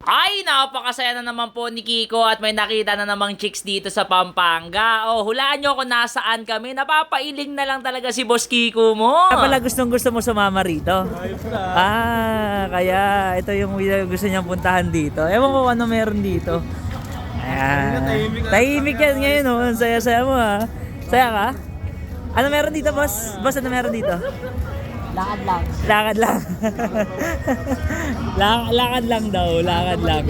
Ay, napakasaya na naman po ni Kiko at may nakita na namang chicks dito sa Pampanga. Oh, hulaan nyo kung nasaan kami. Napapailing na lang talaga si Boss Kiko mo. Pala gustong gusto mo sumama rito? Kaya ito yung gusto niyang puntahan dito. Ewan ko ano meron dito. Ayan. Tahimik yan ngayon, oh. Ang saya-saya mo, ha. Saya ka? Ano meron dito, boss? Boss, ano meron dito? Lakad lang. Lakad lang. Lakad lang daw, lakad lang.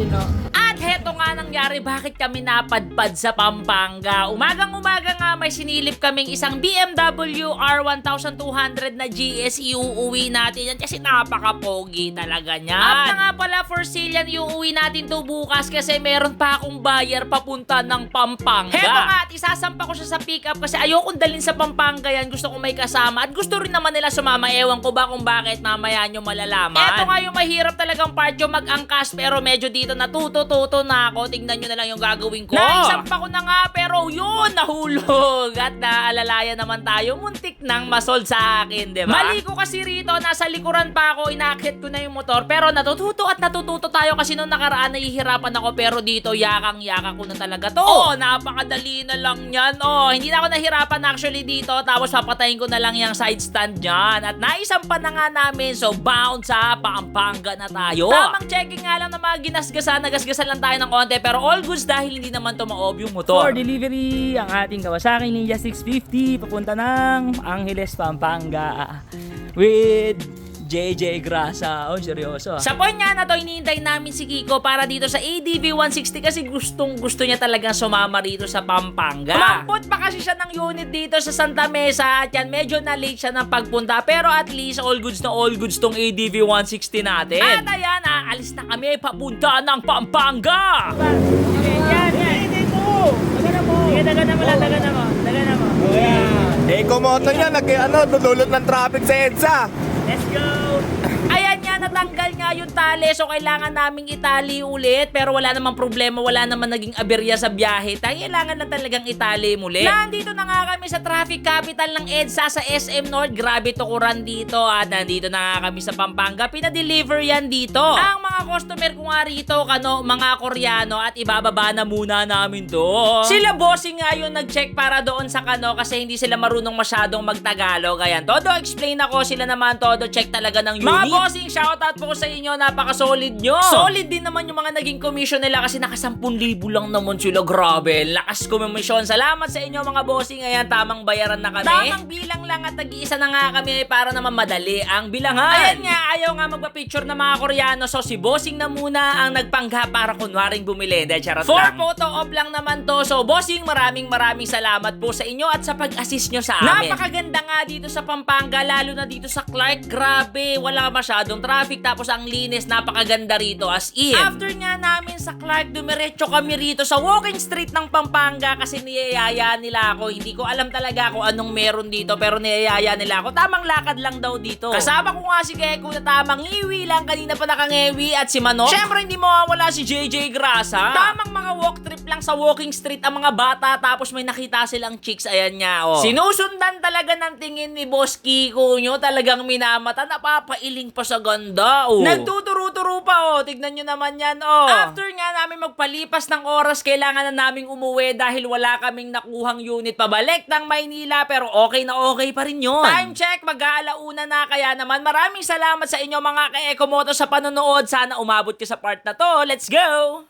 At heto nga nangyari, bakit kami napadpad sa Pampanga. Umagang-umaga nga may sinilip kaming isang BMW R1200 na GS. Iuuwi natin yan kasi napaka-pogi talaga niyan. At na nga pala for sale yan, iuuwi natin to bukas kasi meron pa akong buyer papunta ng Pampanga. Heto nga at isasampa ko siya sa pickup kasi ayokong dalhin sa Pampanga yan. Gusto ko may kasama at gusto rin naman nila sumama. Ewan ko ba kung bakit, mamaya nyo malalaman. Eto nga yung mahirap talagang part yung mag-angkas pero medyo dito natuto-tuto na ako. Tingnan nyo na lang yung gagawin ko. Naisampa ko na nga pero yun, nahulog. At naalalayan naman tayo, muntik nang masol sa akin, diba? Mali ko kasi rito, nasa likuran pa ako, inakit ko na yung motor pero natututo at natututo tayo kasi nung nakaraan nahihirapan ako pero dito yakang-yaka ko na talaga to. Oh, napakadali na lang yan. Oh, hindi na ako nahirapan actually dito tapos papatayin ko na lang yung side stand dyan. At naisampa na nga namin so bound sa Pampanga na tayo. Tamang checking nga lang na mga ginasgasan, nagasgasan lang tayo ng konti pero all goods dahil hindi naman tumaob yung motor. For delivery, ang ating Kawasaki Ninja 650 papunta ng Angeles, Pampanga with JJ Grasa. Oh, seryoso. Sa point nga na to, hinihintay namin si Kiko para dito sa ADV 160 kasi gustong gusto niya talagang sumama rito sa Pampanga. Umampot pa kasi siya ng unit dito sa Santa Mesa at yan medyo na late siya ng pagpunta pero at least all goods na all goods tong ADV 160 natin. At ayan, aalis na kami papunta ng Pampanga. Yan. Dagan mo. Ecomoto niya, dudulot ng traffic sa EDSA. Let's go. Ayan nga, natanggal nga yung tali so kailangan naming itali ulit pero wala namang problema, wala naman naging aberya sa biyahe. Kailangan na talagang itali muli. Nandito na nga kami sa traffic capital ng EDSA sa SM North. Grabe tukuran dito at nandito na nga kami sa Pampanga. Pinadeliver yan dito. Ang mga customer ko nga rito, mga Koreano at ibababa na muna namin to. Sila bossing nga yung nag-check para doon sa kasi hindi sila marunong masyadong magtagalog. Ayan, todo explain ako, sila naman todo check talaga ng unit. Mga bossing, shoutout po sa inyo, napaka-solid nyo. Solid din naman yung mga naging commission nila kasi naka 10,000 lang naman sila. Grabe, lakas commission. Salamat sa inyo mga bossing. Ayan, tamang bayaran na kami. Tamang bilang lang at nag-iisa na nga kami para naman madali ang bilangan. Ayan nga, ayaw nga magpa-picture ng mga Koreano so si bossing na muna ang nagpangga para kunwaring bumili. De, charot lang. For photo op lang naman to. So bossing, maraming salamat po sa inyo at sa pag-assist nyo sa amin. Napakaganda nga dito sa Pampanga, lalo na dito sa Clark. Grabe, wala masyadong traffic tapos ang linis, napakaganda rito as in. After nga namin sa Clark, dumiretso kami rito sa walking street ng Pampanga kasi niyayaya nila ako. Hindi ko alam talaga kung anong meron dito pero niyayaya nila ako. Tamang lakad lang daw dito. Kasama ko nga si Keko na tamang ngiwi lang, kanina pa nakangewi at si Manok. Syempre hindi mawawala si JJ Grasa. Tamang mga walk trip lang sa walking street ang mga bata tapos may nakita silang chicks. Ayan nga, oh. Sinusundan talaga ng tingin ni Boss Kiko nyo. Talagang minamata, napapailing pa sa ganda, oh. Nagtuturo-turo pa, oh. Tignan nyo naman yan, oh. After nga namin magpalipas ng oras, kailangan na naming umuwi dahil wala kaming nakuhang unit pabalik ng Maynila pero okay na okay pa rin yun. Time check, mag-aalauna na kaya naman maraming salamat sa inyo mga ka-Ecomoto sa panonood. Sana umabot ka sa part na to. Let's go!